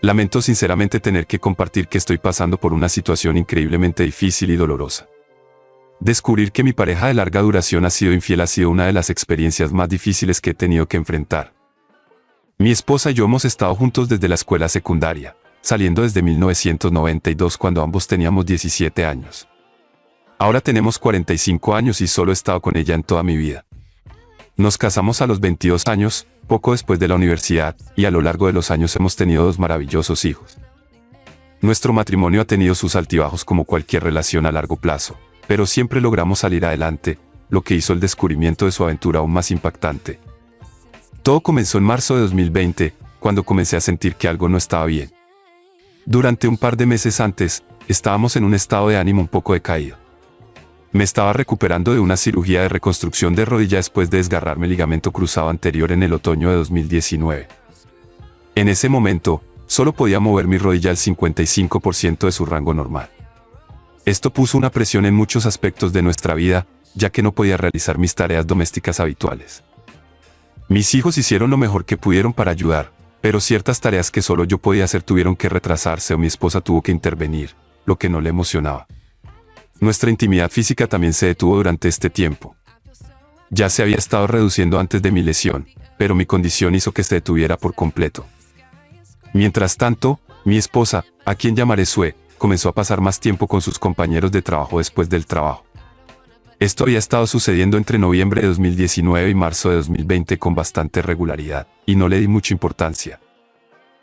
Lamento sinceramente tener que compartir que estoy pasando por una situación increíblemente difícil y dolorosa. Descubrir que mi pareja de larga duración ha sido infiel ha sido una de las experiencias más difíciles que he tenido que enfrentar. Mi esposa y yo hemos estado juntos desde la escuela secundaria, saliendo desde 1992 cuando ambos teníamos 17 años. Ahora tenemos 45 años y solo he estado con ella en toda mi vida. Nos casamos a los 22 años, poco después de la universidad, y a lo largo de los años hemos tenido 2 maravillosos hijos. Nuestro matrimonio ha tenido sus altibajos como cualquier relación a largo plazo, pero siempre logramos salir adelante, lo que hizo el descubrimiento de su aventura aún más impactante. Todo comenzó en marzo de 2020, cuando comencé a sentir que algo no estaba bien. Durante un par de meses antes, estábamos en un estado de ánimo un poco decaído. Me estaba recuperando de una cirugía de reconstrucción de rodilla después de desgarrarme el ligamento cruzado anterior en el otoño de 2019. En ese momento, solo podía mover mi rodilla al 55% de su rango normal. Esto puso una presión en muchos aspectos de nuestra vida, ya que no podía realizar mis tareas domésticas habituales. Mis hijos hicieron lo mejor que pudieron para ayudar, pero ciertas tareas que solo yo podía hacer tuvieron que retrasarse o mi esposa tuvo que intervenir, lo que no le emocionaba. Nuestra intimidad física también se detuvo durante este tiempo. Ya se había estado reduciendo antes de mi lesión, pero mi condición hizo que se detuviera por completo. Mientras tanto, mi esposa, a quien llamaré Sue, comenzó a pasar más tiempo con sus compañeros de trabajo después del trabajo. Esto había estado sucediendo entre noviembre de 2019 y marzo de 2020 con bastante regularidad, y no le di mucha importancia.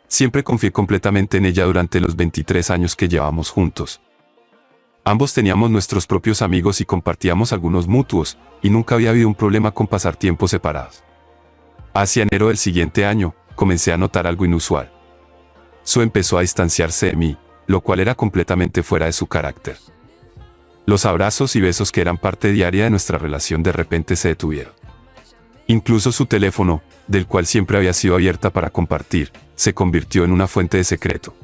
Siempre confié completamente en ella durante los 23 años que llevamos juntos. Ambos teníamos nuestros propios amigos y compartíamos algunos mutuos, y nunca había habido un problema con pasar tiempo separados. Hacia enero del siguiente año, comencé a notar algo inusual. Sue empezó a distanciarse de mí, lo cual era completamente fuera de su carácter. Los abrazos y besos que eran parte diaria de nuestra relación de repente se detuvieron. Incluso su teléfono, del cual siempre había sido abierta para compartir, se convirtió en una fuente de secreto.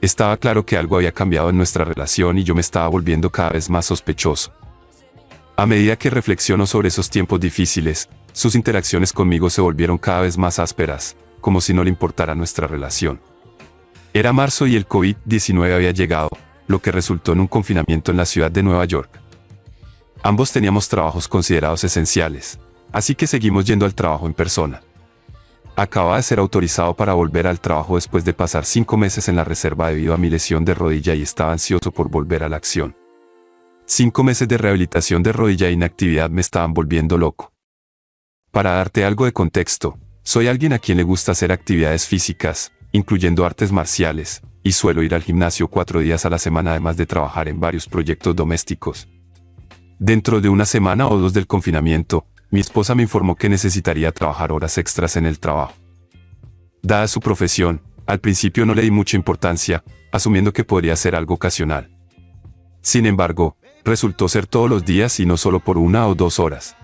Estaba claro que algo había cambiado en nuestra relación y yo me estaba volviendo cada vez más sospechoso. A medida que reflexiono sobre esos tiempos difíciles, sus interacciones conmigo se volvieron cada vez más ásperas, como si no le importara nuestra relación. Era marzo y el COVID-19 había llegado, lo que resultó en un confinamiento en la ciudad de Nueva York. Ambos teníamos trabajos considerados esenciales, así que seguimos yendo al trabajo en persona. Acababa de ser autorizado para volver al trabajo después de pasar 5 meses en la reserva debido a mi lesión de rodilla y estaba ansioso por volver a la acción. 5 meses de rehabilitación de rodilla e inactividad me estaban volviendo loco. Para darte algo de contexto, soy alguien a quien le gusta hacer actividades físicas, incluyendo artes marciales, y suelo ir al gimnasio 4 días a la semana además de trabajar en varios proyectos domésticos. Dentro de una semana o 2 del confinamiento, mi esposa me informó que necesitaría trabajar horas extras en el trabajo. Dada su profesión, al principio no le di mucha importancia, asumiendo que podría ser algo ocasional. Sin embargo, resultó ser todos los días y no solo por 1 o 2 horas.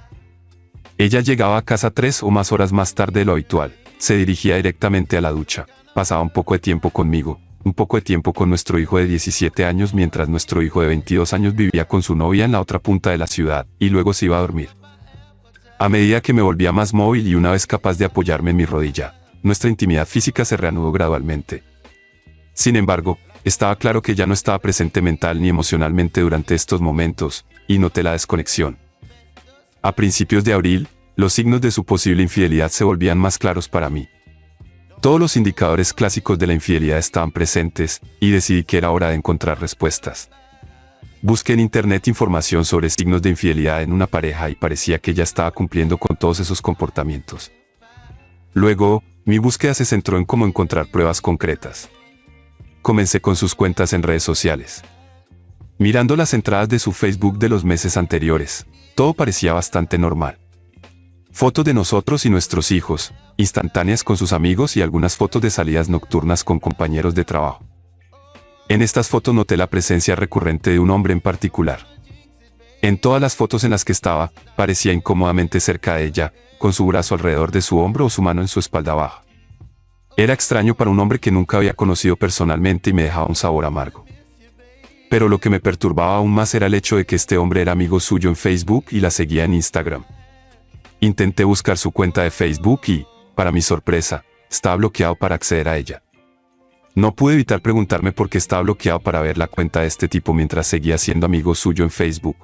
Ella llegaba a casa 3 o más horas más tarde de lo habitual, se dirigía directamente a la ducha, pasaba un poco de tiempo conmigo, un poco de tiempo con nuestro hijo de 17 años mientras nuestro hijo de 22 años vivía con su novia en la otra punta de la ciudad, y luego se iba a dormir. A medida que me volvía más móvil y una vez capaz de apoyarme en mi rodilla, nuestra intimidad física se reanudó gradualmente. Sin embargo, estaba claro que ya no estaba presente mental ni emocionalmente durante estos momentos, y noté la desconexión. A principios de abril, los signos de su posible infidelidad se volvían más claros para mí. Todos los indicadores clásicos de la infidelidad estaban presentes, y decidí que era hora de encontrar respuestas. Busqué en internet información sobre signos de infidelidad en una pareja y parecía que ella estaba cumpliendo con todos esos comportamientos. Luego, mi búsqueda se centró en cómo encontrar pruebas concretas. Comencé con sus cuentas en redes sociales. Mirando las entradas de su Facebook de los meses anteriores, todo parecía bastante normal. Fotos de nosotros y nuestros hijos, instantáneas con sus amigos y algunas fotos de salidas nocturnas con compañeros de trabajo. En estas fotos noté la presencia recurrente de un hombre en particular. En todas las fotos en las que estaba, parecía incómodamente cerca de ella, con su brazo alrededor de su hombro o su mano en su espalda baja. Era extraño para un hombre que nunca había conocido personalmente y me dejaba un sabor amargo. Pero lo que me perturbaba aún más era el hecho de que este hombre era amigo suyo en Facebook y la seguía en Instagram. Intenté buscar su cuenta de Facebook y, para mi sorpresa, estaba bloqueado para acceder a ella. No pude evitar preguntarme por qué estaba bloqueado para ver la cuenta de este tipo mientras seguía siendo amigo suyo en Facebook.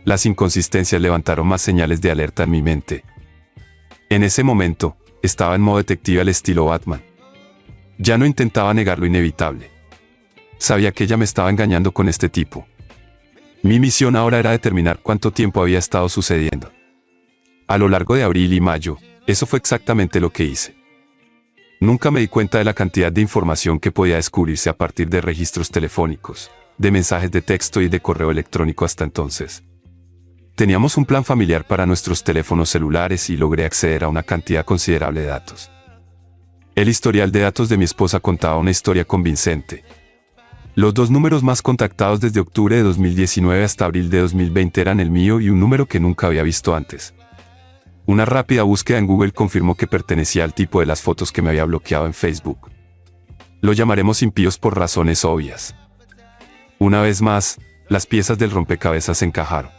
Las inconsistencias levantaron más señales de alerta en mi mente. En ese momento, estaba en modo detective al estilo Batman. Ya no intentaba negar lo inevitable. Sabía que ella me estaba engañando con este tipo. Mi misión ahora era determinar cuánto tiempo había estado sucediendo. A lo largo de abril y mayo, eso fue exactamente lo que hice. Nunca me di cuenta de la cantidad de información que podía descubrirse a partir de registros telefónicos, de mensajes de texto y de correo electrónico hasta entonces. Teníamos un plan familiar para nuestros teléfonos celulares y logré acceder a una cantidad considerable de datos. El historial de datos de mi esposa contaba una historia convincente. Los dos números más contactados desde octubre de 2019 hasta abril de 2020 eran el mío y un número que nunca había visto antes. Una rápida búsqueda en Google confirmó que pertenecía al tipo de las fotos que me había bloqueado en Facebook. Lo llamaremos impíos por razones obvias. Una vez más, las piezas del rompecabezas se encajaron.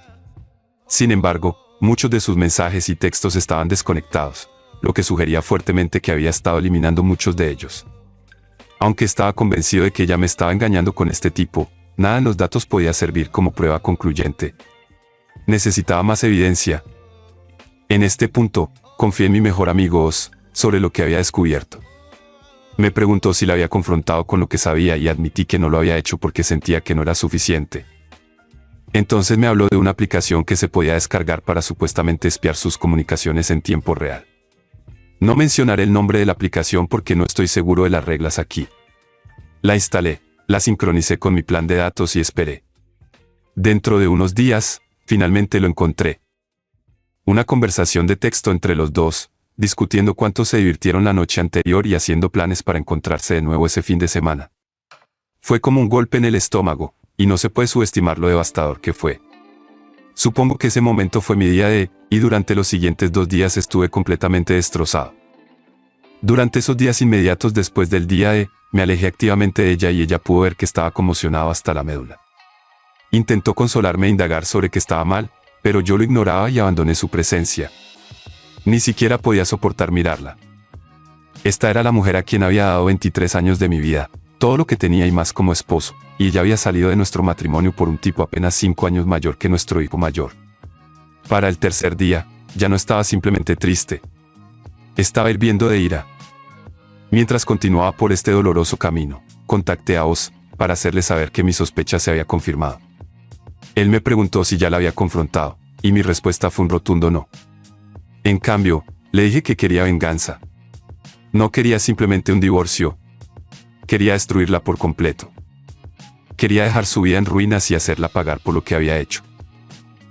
Sin embargo, muchos de sus mensajes y textos estaban desconectados, lo que sugería fuertemente que había estado eliminando muchos de ellos. Aunque estaba convencido de que ella me estaba engañando con este tipo, nada en los datos podía servir como prueba concluyente. Necesitaba más evidencia. En este punto, confié en mi mejor amigo Oz sobre lo que había descubierto. Me preguntó si la había confrontado con lo que sabía y admití que no lo había hecho porque sentía que no era suficiente. Entonces me habló de una aplicación que se podía descargar para supuestamente espiar sus comunicaciones en tiempo real. No mencionaré el nombre de la aplicación porque no estoy seguro de las reglas aquí. La instalé, la sincronicé con mi plan de datos y esperé. Dentro de unos días, finalmente lo encontré. Una conversación de texto entre los dos, discutiendo cuánto se divirtieron la noche anterior y haciendo planes para encontrarse de nuevo ese fin de semana. Fue como un golpe en el estómago, y no se puede subestimar lo devastador que fue. Supongo que ese momento fue mi día D, y durante los siguientes 2 días estuve completamente destrozado. Durante esos días inmediatos después del día D, me alejé activamente de ella y ella pudo ver que estaba conmocionado hasta la médula. Intentó consolarme e indagar sobre que estaba mal, pero yo lo ignoraba y abandoné su presencia. Ni siquiera podía soportar mirarla. Esta era la mujer a quien había dado 23 años de mi vida, todo lo que tenía y más como esposo, y ella había salido de nuestro matrimonio por un tipo apenas 5 años mayor que nuestro hijo mayor. Para el tercer día, ya no estaba simplemente triste. Estaba hirviendo de ira. Mientras continuaba por este doloroso camino, contacté a Oz para hacerle saber que mi sospecha se había confirmado. Él me preguntó si ya la había confrontado, y mi respuesta fue un rotundo no. En cambio, le dije que quería venganza. No quería simplemente un divorcio. Quería destruirla por completo. Quería dejar su vida en ruinas y hacerla pagar por lo que había hecho.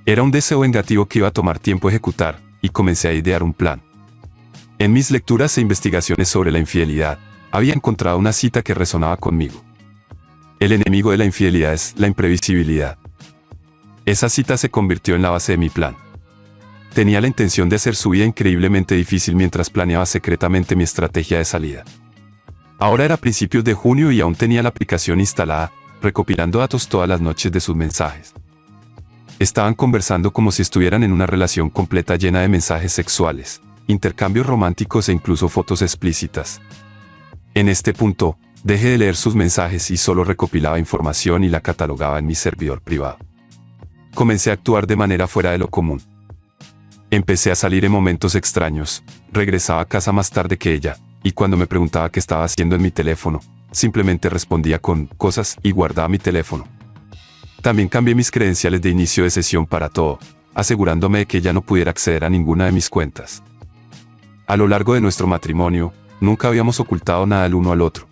Era un deseo vengativo que iba a tomar tiempo ejecutar, y comencé a idear un plan. En mis lecturas e investigaciones sobre la infidelidad, había encontrado una cita que resonaba conmigo. El enemigo de la infidelidad es la imprevisibilidad. Esa cita se convirtió en la base de mi plan. Tenía la intención de hacer su vida increíblemente difícil mientras planeaba secretamente mi estrategia de salida. Ahora era principios de junio y aún tenía la aplicación instalada, recopilando datos todas las noches de sus mensajes. Estaban conversando como si estuvieran en una relación completa llena de mensajes sexuales, intercambios románticos e incluso fotos explícitas. En este punto, dejé de leer sus mensajes y solo recopilaba información y la catalogaba en mi servidor privado. Comencé a actuar de manera fuera de lo común. Empecé a salir en momentos extraños, regresaba a casa más tarde que ella, y cuando me preguntaba qué estaba haciendo en mi teléfono, simplemente respondía con cosas y guardaba mi teléfono. También cambié mis credenciales de inicio de sesión para todo, asegurándome de que ella no pudiera acceder a ninguna de mis cuentas. A lo largo de nuestro matrimonio, nunca habíamos ocultado nada el uno al otro.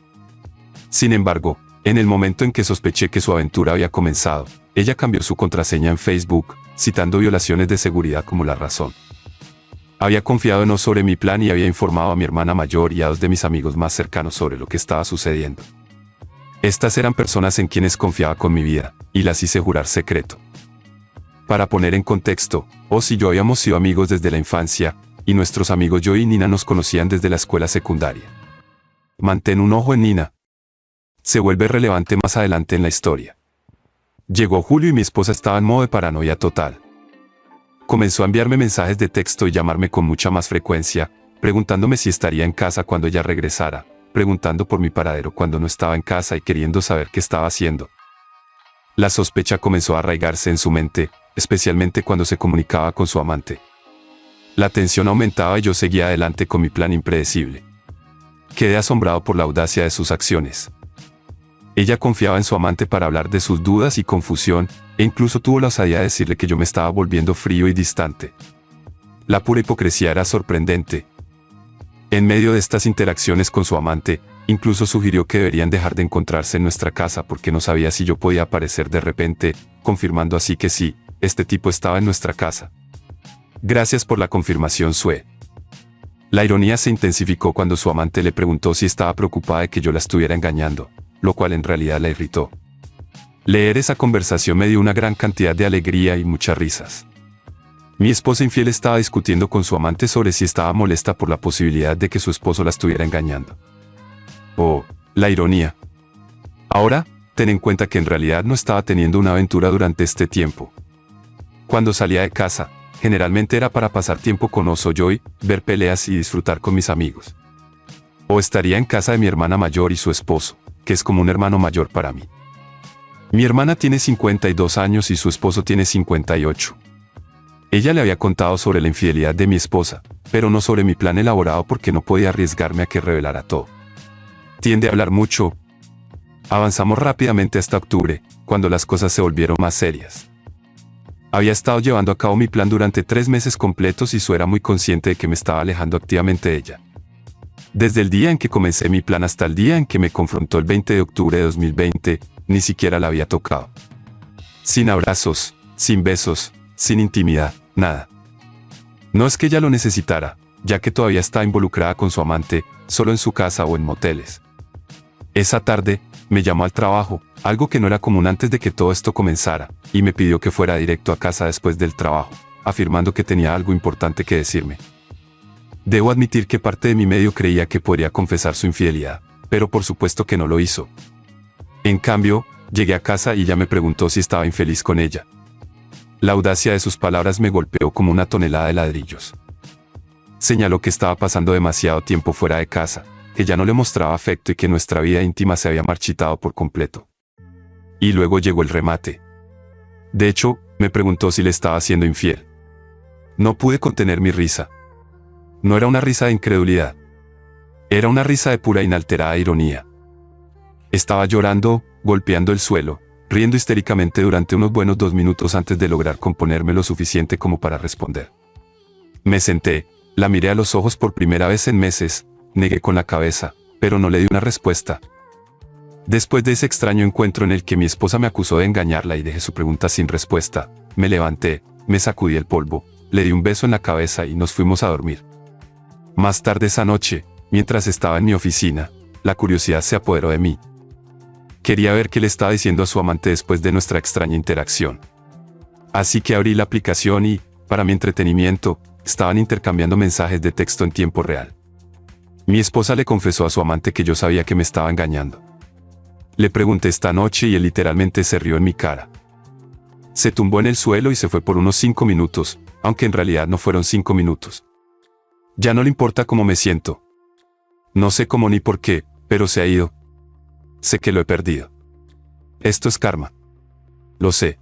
Sin embargo, en el momento en que sospeché que su aventura había comenzado, ella cambió su contraseña en Facebook, citando violaciones de seguridad como la razón. Había confiado en Oz sobre mi plan y había informado a mi hermana mayor y a 2 de mis amigos más cercanos sobre lo que estaba sucediendo. Estas eran personas en quienes confiaba con mi vida, y las hice jurar secreto. Para poner en contexto, Oz y yo habíamos sido amigos desde la infancia, y nuestros amigos Joey y Nina nos conocían desde la escuela secundaria. Mantén un ojo en Nina. Se vuelve relevante más adelante en la historia. Llegó julio y mi esposa estaba en modo de paranoia total. Comenzó a enviarme mensajes de texto y llamarme con mucha más frecuencia, preguntándome si estaría en casa cuando ella regresara, preguntando por mi paradero cuando no estaba en casa y queriendo saber qué estaba haciendo. La sospecha comenzó a arraigarse en su mente, especialmente cuando se comunicaba con su amante. La tensión aumentaba y yo seguía adelante con mi plan impredecible. Quedé asombrado por la audacia de sus acciones. Ella confiaba en su amante para hablar de sus dudas y confusión, e incluso tuvo la osadía de decirle que yo me estaba volviendo frío y distante. La pura hipocresía era sorprendente. En medio de estas interacciones con su amante, incluso sugirió que deberían dejar de encontrarse en nuestra casa porque no sabía si yo podía aparecer de repente, confirmando así que sí, este tipo estaba en nuestra casa. Gracias por la confirmación, Sue. La ironía se intensificó cuando su amante le preguntó si estaba preocupada de que yo la estuviera engañando, lo cual en realidad la irritó. Leer esa conversación me dio una gran cantidad de alegría y muchas risas. Mi esposa infiel estaba discutiendo con su amante sobre si estaba molesta por la posibilidad de que su esposo la estuviera engañando. Oh, la ironía. Ahora, ten en cuenta que en realidad no estaba teniendo una aventura durante este tiempo. Cuando salía de casa, generalmente era para pasar tiempo con Oso Joy, ver peleas y disfrutar con mis amigos. O estaría en casa de mi hermana mayor y su esposo, que es como un hermano mayor para mí. Mi hermana tiene 52 años y su esposo tiene 58. Ella le había contado sobre la infidelidad de mi esposa, pero no sobre mi plan elaborado porque no podía arriesgarme a que revelara todo. Tiende a hablar mucho. Avanzamos rápidamente hasta octubre, cuando las cosas se volvieron más serias. Había estado llevando a cabo mi plan durante 3 meses completos y Sue era muy consciente de que me estaba alejando activamente de ella. Desde el día en que comencé mi plan hasta el día en que me confrontó el 20 de octubre de 2020, ni siquiera la había tocado. Sin abrazos, sin besos, sin intimidad, nada. No es que ella lo necesitara, ya que todavía estaba involucrada con su amante, solo en su casa o en moteles. Esa tarde, me llamó al trabajo, algo que no era común antes de que todo esto comenzara, y me pidió que fuera directo a casa después del trabajo, afirmando que tenía algo importante que decirme. Debo admitir que parte de mi medio creía que podría confesar su infidelidad, pero por supuesto que no lo hizo. En cambio, llegué a casa y ella me preguntó si estaba infeliz con ella. La audacia de sus palabras me golpeó como una tonelada de ladrillos. Señaló que estaba pasando demasiado tiempo fuera de casa, que ya no le mostraba afecto y que nuestra vida íntima se había marchitado por completo. Y luego llegó el remate. De hecho, me preguntó si le estaba siendo infiel. No pude contener mi risa. No era una risa de incredulidad. Era una risa de pura e inalterada ironía. Estaba llorando, golpeando el suelo, riendo histéricamente durante unos buenos 2 minutos antes de lograr componerme lo suficiente como para responder. Me senté, la miré a los ojos por primera vez en meses, negué con la cabeza, pero no le di una respuesta. Después de ese extraño encuentro en el que mi esposa me acusó de engañarla y dejé su pregunta sin respuesta, me levanté, me sacudí el polvo, le di un beso en la cabeza y nos fuimos a dormir. Más tarde esa noche, mientras estaba en mi oficina, la curiosidad se apoderó de mí. Quería ver qué le estaba diciendo a su amante después de nuestra extraña interacción. Así que abrí la aplicación y, para mi entretenimiento, estaban intercambiando mensajes de texto en tiempo real. Mi esposa le confesó a su amante que yo sabía que me estaba engañando. Le pregunté esta noche y él literalmente se rió en mi cara. Se tumbó en el suelo y se fue por unos 5 minutos, aunque en realidad no fueron 5 minutos. Ya no le importa cómo me siento. No sé cómo ni por qué, pero se ha ido. Sé que lo he perdido. Esto es karma. Lo sé.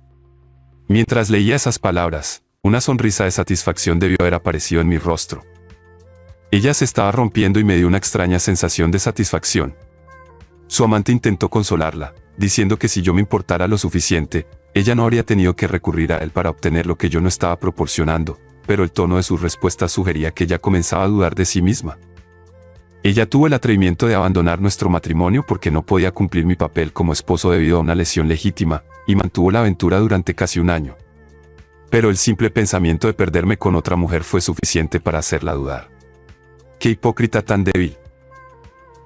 Mientras leía esas palabras, una sonrisa de satisfacción debió haber aparecido en mi rostro. Ella se estaba rompiendo y me dio una extraña sensación de satisfacción. Su amante intentó consolarla, diciendo que si yo me importara lo suficiente, ella no habría tenido que recurrir a él para obtener lo que yo no estaba proporcionando, pero el tono de sus respuestas sugería que ella comenzaba a dudar de sí misma. Ella tuvo el atrevimiento de abandonar nuestro matrimonio porque no podía cumplir mi papel como esposo debido a una lesión legítima, y mantuvo la aventura durante casi 1 año. Pero el simple pensamiento de perderme con otra mujer fue suficiente para hacerla dudar. ¡Qué hipócrita tan débil!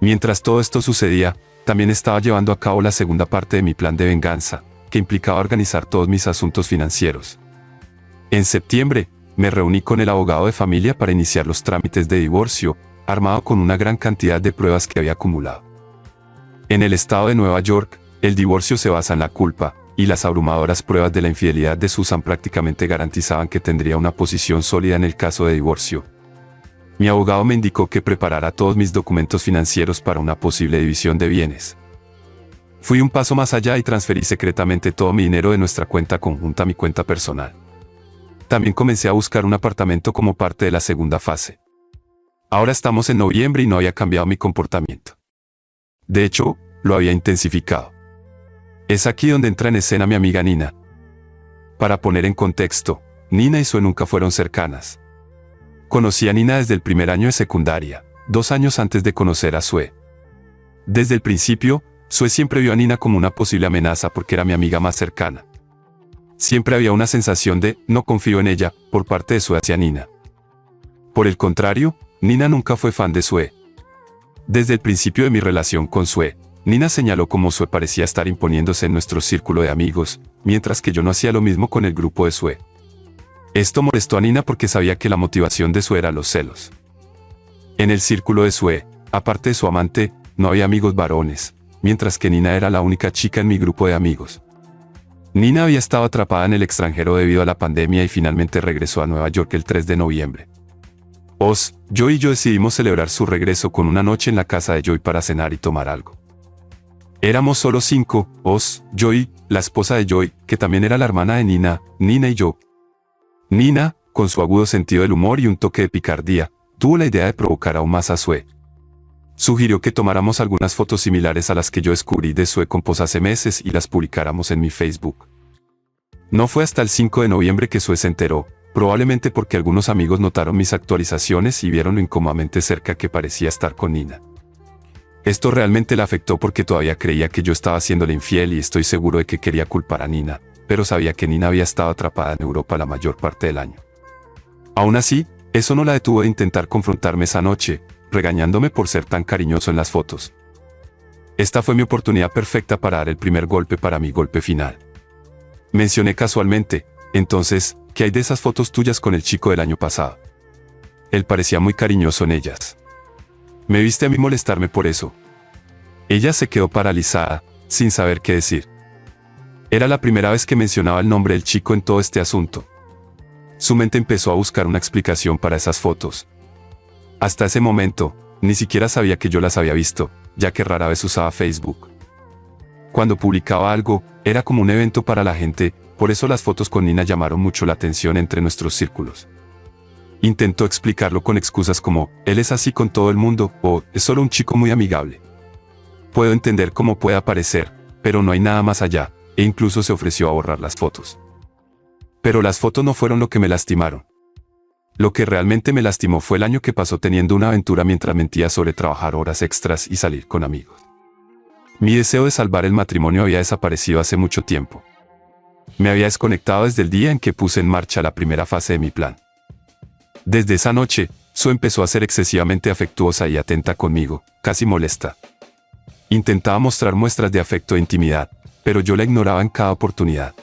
Mientras todo esto sucedía, también estaba llevando a cabo la segunda parte de mi plan de venganza, que implicaba organizar todos mis asuntos financieros. En septiembre, me reuní con el abogado de familia para iniciar los trámites de divorcio, armado con una gran cantidad de pruebas que había acumulado. En el estado de Nueva York, el divorcio se basa en la culpa, y las abrumadoras pruebas de la infidelidad de Susan prácticamente garantizaban que tendría una posición sólida en el caso de divorcio. Mi abogado me indicó que preparara todos mis documentos financieros para una posible división de bienes. Fui un paso más allá y transferí secretamente todo mi dinero de nuestra cuenta conjunta a mi cuenta personal. También comencé a buscar un apartamento como parte de la segunda fase. Ahora estamos en noviembre y no había cambiado mi comportamiento. De hecho, lo había intensificado. Es aquí donde entra en escena mi amiga Nina. Para poner en contexto, Nina y Sue nunca fueron cercanas. Conocí a Nina desde el primer año de secundaria, 2 años antes de conocer a Sue. Desde el principio, Sue siempre vio a Nina como una posible amenaza porque era mi amiga más cercana. Siempre había una sensación de no confío en ella por parte de Sue hacia Nina. Por el contrario, Nina nunca fue fan de Sue. Desde el principio de mi relación con Sue, Nina señaló cómo Sue parecía estar imponiéndose en nuestro círculo de amigos, mientras que yo no hacía lo mismo con el grupo de Sue. Esto molestó a Nina porque sabía que la motivación de Sue era los celos. En el círculo de Sue, aparte de su amante, no había amigos varones, mientras que Nina era la única chica en mi grupo de amigos. Nina había estado atrapada en el extranjero debido a la pandemia y finalmente regresó a Nueva York el 3 de noviembre. Joy y yo decidimos celebrar su regreso con una noche en la casa de Joy para cenar y tomar algo. Éramos solo 5, Joy, la esposa de Joy, que también era la hermana de Nina y yo. Nina, con su agudo sentido del humor y un toque de picardía, tuvo la idea de provocar aún más a Sue. Sugirió que tomáramos algunas fotos similares a las que yo descubrí de Sue con pos hace meses y las publicáramos en mi Facebook. No fue hasta el 5 de noviembre que Sue se enteró, probablemente porque algunos amigos notaron mis actualizaciones y vieron lo incómodamente cerca que parecía estar con Nina. Esto realmente la afectó porque todavía creía que yo estaba haciéndole infiel y estoy seguro de que quería culpar a Nina, pero sabía que Nina había estado atrapada en Europa la mayor parte del año. Aún así, eso no la detuvo de intentar confrontarme esa noche, regañándome por ser tan cariñoso en las fotos. Esta fue mi oportunidad perfecta para dar el primer golpe para mi golpe final. Mencioné casualmente, entonces, ¿qué hay de esas fotos tuyas con el chico del año pasado? Él parecía muy cariñoso en ellas. ¿Me viste a mí molestarme por eso? Ella se quedó paralizada, sin saber qué decir. Era la primera vez que mencionaba el nombre del chico en todo este asunto. Su mente empezó a buscar una explicación para esas fotos. Hasta ese momento, ni siquiera sabía que yo las había visto, ya que rara vez usaba Facebook. Cuando publicaba algo, era como un evento para la gente, por eso las fotos con Nina llamaron mucho la atención entre nuestros círculos. Intentó explicarlo con excusas como, él es así con todo el mundo, o es solo un chico muy amigable. Puedo entender cómo puede parecer, pero no hay nada más allá, e incluso se ofreció a borrar las fotos. Pero las fotos no fueron lo que me lastimaron. Lo que realmente me lastimó fue el año que pasó teniendo una aventura mientras mentía sobre trabajar horas extras y salir con amigos. Mi deseo de salvar el matrimonio había desaparecido hace mucho tiempo. Me había desconectado desde el día en que puse en marcha la primera fase de mi plan. Desde esa noche, Sue empezó a ser excesivamente afectuosa y atenta conmigo, casi molesta. Intentaba mostrar muestras de afecto e intimidad, pero yo la ignoraba en cada oportunidad.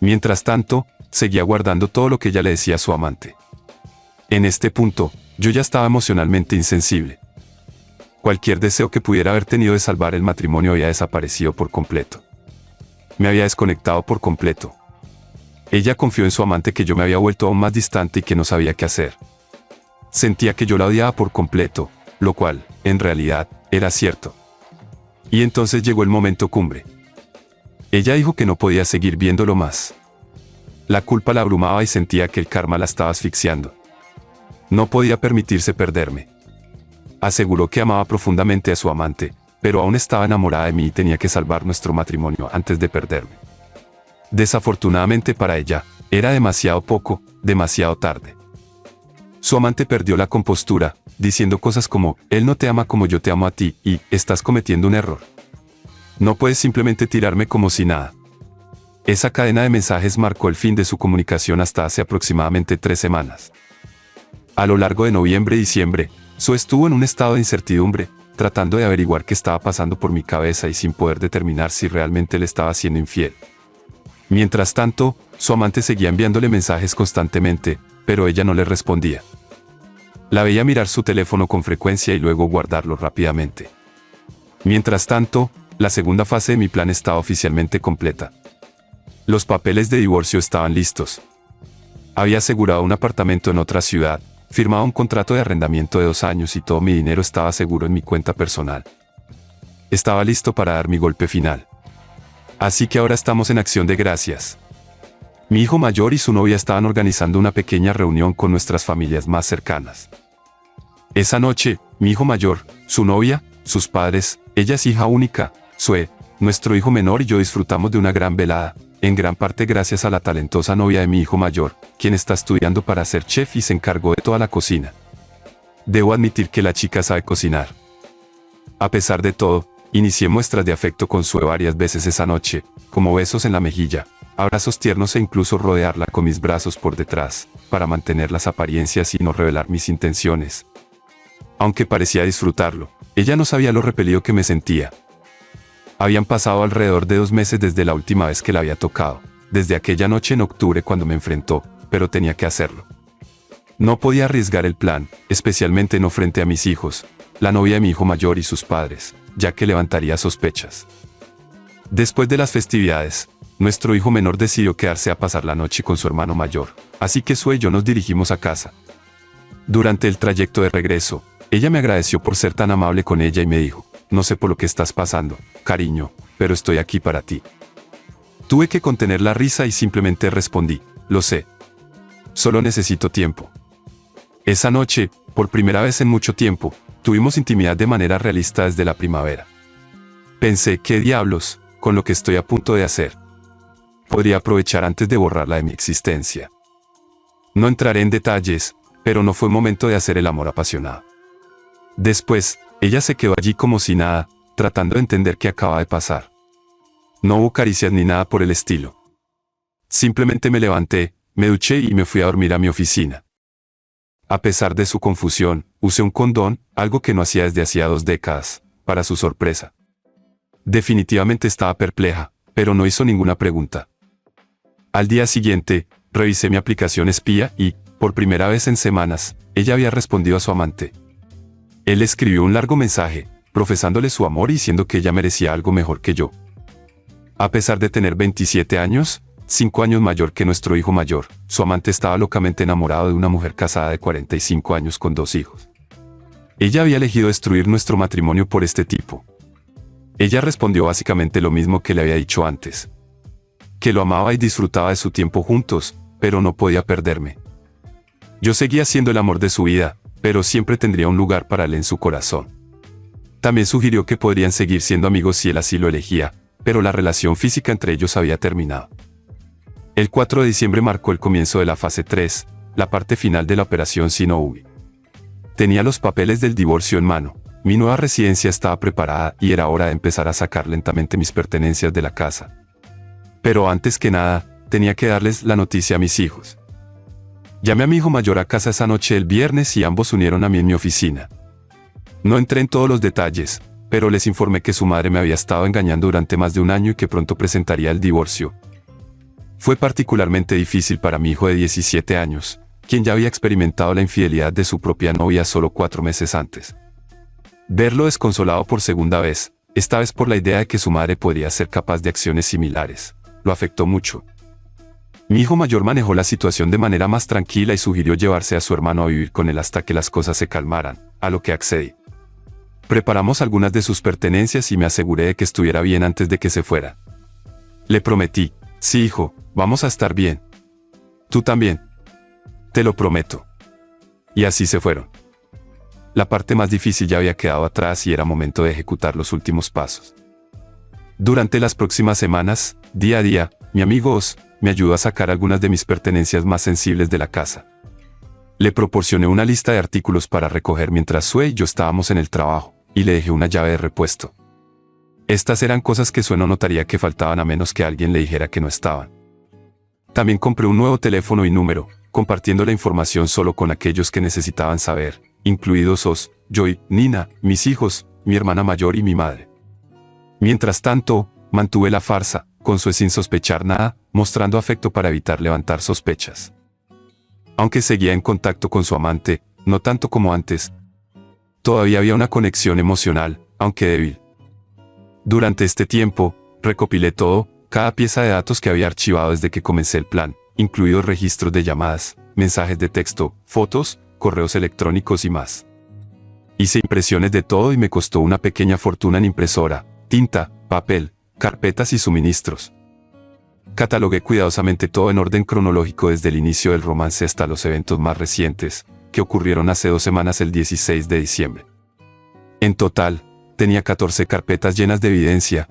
Mientras tanto, seguía guardando todo lo que ella le decía a su amante. En este punto, yo ya estaba emocionalmente insensible. Cualquier deseo que pudiera haber tenido de salvar el matrimonio había desaparecido por completo. Me había desconectado por completo. Ella confió en su amante que yo me había vuelto aún más distante y que no sabía qué hacer. Sentía que yo la odiaba por completo, lo cual, en realidad, era cierto. Y entonces llegó el momento cumbre. Ella dijo que no podía seguir viéndolo más. La culpa la abrumaba y sentía que el karma la estaba asfixiando. No podía permitirse perderme. Aseguró que amaba profundamente a su amante, pero aún estaba enamorada de mí y tenía que salvar nuestro matrimonio antes de perderme. Desafortunadamente para ella, era demasiado poco, demasiado tarde. Su amante perdió la compostura, diciendo cosas como, él no te ama como yo te amo a ti, y, estás cometiendo un error. No puedes simplemente tirarme como si nada. Esa cadena de mensajes marcó el fin de su comunicación hasta hace aproximadamente 3 semanas. A lo largo de noviembre y diciembre, Sue estuvo en un estado de incertidumbre, tratando de averiguar qué estaba pasando por mi cabeza y sin poder determinar si realmente le estaba siendo infiel. Mientras tanto, su amante seguía enviándole mensajes constantemente, pero ella no le respondía. La veía mirar su teléfono con frecuencia y luego guardarlo rápidamente. Mientras tanto, la segunda fase de mi plan estaba oficialmente completa. Los papeles de divorcio estaban listos. Había asegurado un apartamento en otra ciudad, firmaba un contrato de arrendamiento de 2 años y todo mi dinero estaba seguro en mi cuenta personal. Estaba listo para dar mi golpe final. Así que ahora estamos en acción de gracias. Mi hijo mayor y su novia estaban organizando una pequeña reunión con nuestras familias más cercanas. Esa noche, mi hijo mayor, su novia, sus padres, ella es hija única, Sue, nuestro hijo menor y yo disfrutamos de una gran velada, en gran parte gracias a la talentosa novia de mi hijo mayor, quien está estudiando para ser chef y se encargó de toda la cocina. Debo admitir que la chica sabe cocinar. A pesar de todo, inicié muestras de afecto con Sue varias veces esa noche, como besos en la mejilla, abrazos tiernos e incluso rodearla con mis brazos por detrás, para mantener las apariencias y no revelar mis intenciones. Aunque parecía disfrutarlo, ella no sabía lo repelido que me sentía. Habían pasado alrededor de 2 meses desde la última vez que la había tocado, desde aquella noche en octubre cuando me enfrentó, pero tenía que hacerlo. No podía arriesgar el plan, especialmente no frente a mis hijos, la novia de mi hijo mayor y sus padres, ya que levantaría sospechas. Después de las festividades, nuestro hijo menor decidió quedarse a pasar la noche con su hermano mayor, así que Sue y yo nos dirigimos a casa. Durante el trayecto de regreso, ella me agradeció por ser tan amable con ella y me dijo, no sé por lo que estás pasando, cariño, pero estoy aquí para ti. Tuve que contener la risa y simplemente respondí, lo sé. Solo necesito tiempo. Esa noche, por primera vez en mucho tiempo, tuvimos intimidad de manera realista desde la primavera. Pensé, ¿qué diablos, con lo que estoy a punto de hacer? Podría aprovechar antes de borrarla de mi existencia. No entraré en detalles, pero no fue momento de hacer el amor apasionado. Después, ella se quedó allí como si nada, tratando de entender qué acaba de pasar. No hubo caricias ni nada por el estilo. Simplemente me levanté, me duché y me fui a dormir a mi oficina. A pesar de su confusión, usé un condón, algo que no hacía desde hacía 2 décadas, para su sorpresa. Definitivamente estaba perpleja, pero no hizo ninguna pregunta. Al día siguiente, revisé mi aplicación espía y, por primera vez en semanas, ella había respondido a su amante. Él escribió un largo mensaje, profesándole su amor y diciendo que ella merecía algo mejor que yo. A pesar de tener 27 años, 5 años mayor que nuestro hijo mayor, su amante estaba locamente enamorado de una mujer casada de 45 años con 2 hijos. Ella había elegido destruir nuestro matrimonio por este tipo. Ella respondió básicamente lo mismo que le había dicho antes. Que lo amaba y disfrutaba de su tiempo juntos, pero no podía perderme. Yo seguía siendo el amor de su vida, pero siempre tendría un lugar para él en su corazón. También sugirió que podrían seguir siendo amigos si él así lo elegía, pero la relación física entre ellos había terminado. El 4 de diciembre marcó el comienzo de la fase 3, la parte final de la operación Shinobi. Tenía los papeles del divorcio en mano, mi nueva residencia estaba preparada y era hora de empezar a sacar lentamente mis pertenencias de la casa. Pero antes que nada, tenía que darles la noticia a mis hijos. Llamé a mi hijo mayor a casa esa noche el viernes y ambos se unieron a mí en mi oficina. No entré en todos los detalles, pero les informé que su madre me había estado engañando durante más de 1 año y que pronto presentaría el divorcio. Fue particularmente difícil para mi hijo de 17 años, quien ya había experimentado la infidelidad de su propia novia solo 4 meses antes. Verlo desconsolado por segunda vez, esta vez por la idea de que su madre podría ser capaz de acciones similares, lo afectó mucho. Mi hijo mayor manejó la situación de manera más tranquila y sugirió llevarse a su hermano a vivir con él hasta que las cosas se calmaran, a lo que accedí. Preparamos algunas de sus pertenencias y me aseguré de que estuviera bien antes de que se fuera. Le prometí, sí hijo, vamos a estar bien. Tú también. Te lo prometo. Y así se fueron. La parte más difícil ya había quedado atrás y era momento de ejecutar los últimos pasos. Durante las próximas semanas, día a día, mi amigo Oz me ayudó a sacar algunas de mis pertenencias más sensibles de la casa. Le proporcioné una lista de artículos para recoger mientras Sue y yo estábamos en el trabajo, y le dejé una llave de repuesto. Estas eran cosas que Sue no notaría que faltaban a menos que alguien le dijera que no estaban. También compré un nuevo teléfono y número, compartiendo la información solo con aquellos que necesitaban saber, incluidos Oz, Joy, Nina, mis hijos, mi hermana mayor y mi madre. Mientras tanto, mantuve la farsa, con Sue sin sospechar nada, mostrando afecto para evitar levantar sospechas. Aunque seguía en contacto con su amante, no tanto como antes, todavía había una conexión emocional, aunque débil. Durante este tiempo, recopilé todo, cada pieza de datos que había archivado desde que comencé el plan, incluidos registros de llamadas, mensajes de texto, fotos, correos electrónicos y más. Hice impresiones de todo y me costó una pequeña fortuna en impresora, tinta, papel, carpetas y suministros. Catalogué cuidadosamente todo en orden cronológico desde el inicio del romance hasta los eventos más recientes, que ocurrieron hace 2 semanas el 16 de diciembre. En total, tenía 14 carpetas llenas de evidencia.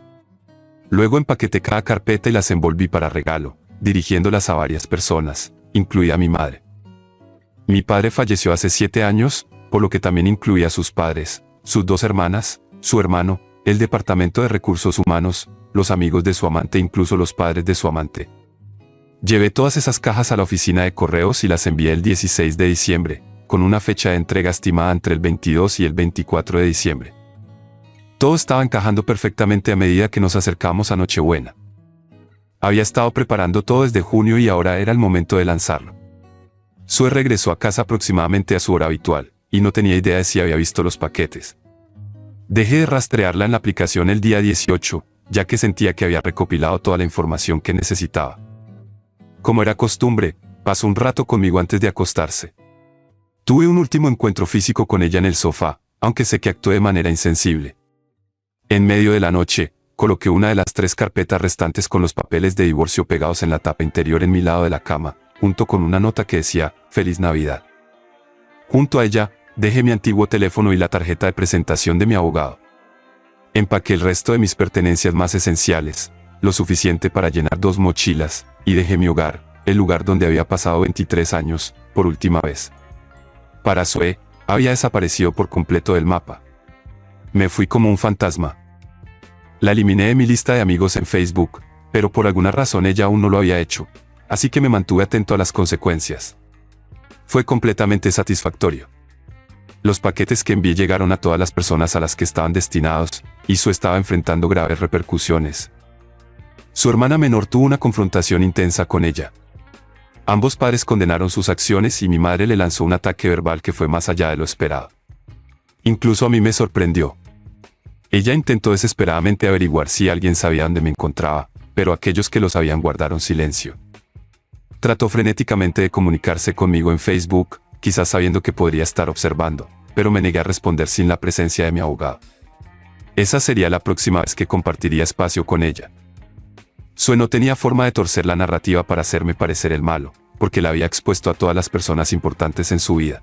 Luego empaqueté cada carpeta y las envolví para regalo, dirigiéndolas a varias personas, incluida mi madre. Mi padre falleció hace 7 años, por lo que también incluía a sus padres, sus 2 hermanas, su hermano, el Departamento de Recursos Humanos, los amigos de su amante e incluso los padres de su amante. Llevé todas esas cajas a la oficina de correos y las envié el 16 de diciembre, con una fecha de entrega estimada entre el 22 y el 24 de diciembre. Todo estaba encajando perfectamente a medida que nos acercábamos a Nochebuena. Había estado preparando todo desde junio y ahora era el momento de lanzarlo. Sue regresó a casa aproximadamente a su hora habitual, y no tenía idea de si había visto los paquetes. Dejé de rastrearla en la aplicación el día 18, ya que sentía que había recopilado toda la información que necesitaba. Como era costumbre, pasó un rato conmigo antes de acostarse. Tuve un último encuentro físico con ella en el sofá, aunque sé que actué de manera insensible. En medio de la noche, coloqué una de las 3 carpetas restantes con los papeles de divorcio pegados en la tapa interior en mi lado de la cama, junto con una nota que decía, Feliz Navidad. Junto a ella, dejé mi antiguo teléfono y la tarjeta de presentación de mi abogado. Empaqué el resto de mis pertenencias más esenciales, lo suficiente para llenar 2 mochilas, y dejé mi hogar, el lugar donde había pasado 23 años, por última vez. Para Sue, había desaparecido por completo del mapa. Me fui como un fantasma. La eliminé de mi lista de amigos en Facebook, pero por alguna razón ella aún no lo había hecho, así que me mantuve atento a las consecuencias. Fue completamente satisfactorio. Los paquetes que envié llegaron a todas las personas a las que estaban destinados, y Sue estaba enfrentando graves repercusiones. Su hermana menor tuvo una confrontación intensa con ella. Ambos padres condenaron sus acciones y mi madre le lanzó un ataque verbal que fue más allá de lo esperado. Incluso a mí me sorprendió. Ella intentó desesperadamente averiguar si alguien sabía dónde me encontraba, pero aquellos que lo sabían guardaron silencio. Trató frenéticamente de comunicarse conmigo en Facebook, quizás sabiendo que podría estar observando, pero me negué a responder sin la presencia de mi abogado. Esa sería la próxima vez que compartiría espacio con ella. Sue no tenía forma de torcer la narrativa para hacerme parecer el malo, porque la había expuesto a todas las personas importantes en su vida.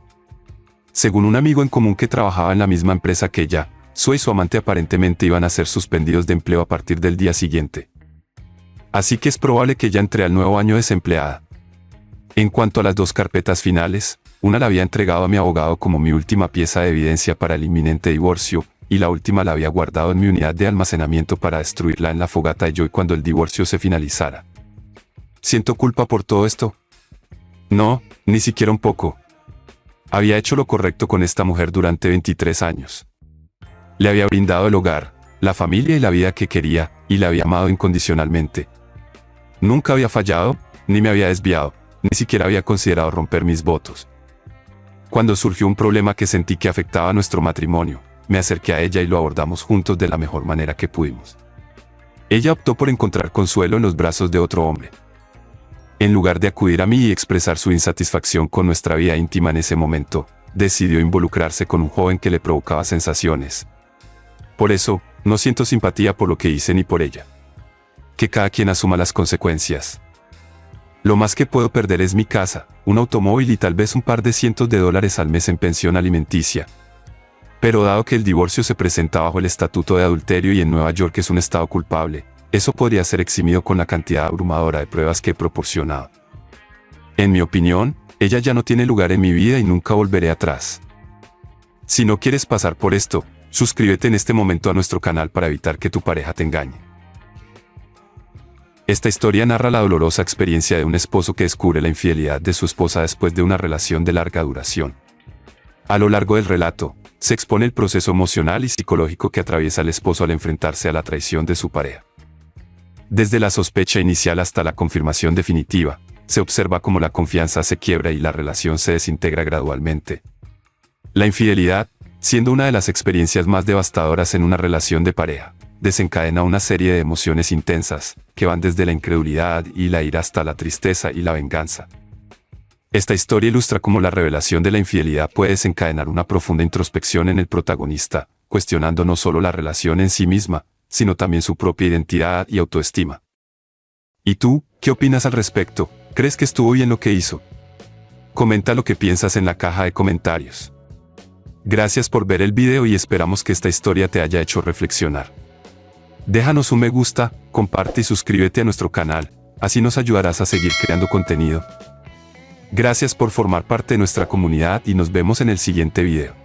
Según un amigo en común que trabajaba en la misma empresa que ella, Sue y su amante aparentemente iban a ser suspendidos de empleo a partir del día siguiente. Así que es probable que ella entre al nuevo año desempleada. En cuanto a las 2 carpetas finales, una la había entregado a mi abogado como mi última pieza de evidencia para el inminente divorcio, y la última la había guardado en mi unidad de almacenamiento para destruirla en la fogata de Joy cuando el divorcio se finalizara. ¿Siento culpa por todo esto? No, ni siquiera un poco. Había hecho lo correcto con esta mujer durante 23 años. Le había brindado el hogar, la familia y la vida que quería, y la había amado incondicionalmente. Nunca había fallado, ni me había desviado, ni siquiera había considerado romper mis votos. Cuando surgió un problema que sentí que afectaba a nuestro matrimonio, me acerqué a ella y lo abordamos juntos de la mejor manera que pudimos. Ella optó por encontrar consuelo en los brazos de otro hombre. En lugar de acudir a mí y expresar su insatisfacción con nuestra vida íntima en ese momento, decidió involucrarse con un joven que le provocaba sensaciones. Por eso, no siento simpatía por lo que hice ni por ella. Que cada quien asuma las consecuencias. Lo más que puedo perder es mi casa, un automóvil y tal vez un par de cientos de dólares al mes en pensión alimenticia. Pero dado que el divorcio se presenta bajo el estatuto de adulterio y en Nueva York es un estado culpable, eso podría ser eximido con la cantidad abrumadora de pruebas que he proporcionado. En mi opinión, ella ya no tiene lugar en mi vida y nunca volveré atrás. Si no quieres pasar por esto, suscríbete en este momento a nuestro canal para evitar que tu pareja te engañe. Esta historia narra la dolorosa experiencia de un esposo que descubre la infidelidad de su esposa después de una relación de larga duración. A lo largo del relato, se expone el proceso emocional y psicológico que atraviesa el esposo al enfrentarse a la traición de su pareja. Desde la sospecha inicial hasta la confirmación definitiva, se observa cómo la confianza se quiebra y la relación se desintegra gradualmente. La infidelidad, siendo una de las experiencias más devastadoras en una relación de pareja, desencadena una serie de emociones intensas, que van desde la incredulidad y la ira hasta la tristeza y la venganza. Esta historia ilustra cómo la revelación de la infidelidad puede desencadenar una profunda introspección en el protagonista, cuestionando no solo la relación en sí misma, sino también su propia identidad y autoestima. ¿Y tú, qué opinas al respecto? ¿Crees que estuvo bien lo que hizo? Comenta lo que piensas en la caja de comentarios. Gracias por ver el video y esperamos que esta historia te haya hecho reflexionar. Déjanos un me gusta, comparte y suscríbete a nuestro canal, así nos ayudarás a seguir creando contenido. Gracias por formar parte de nuestra comunidad y nos vemos en el siguiente video.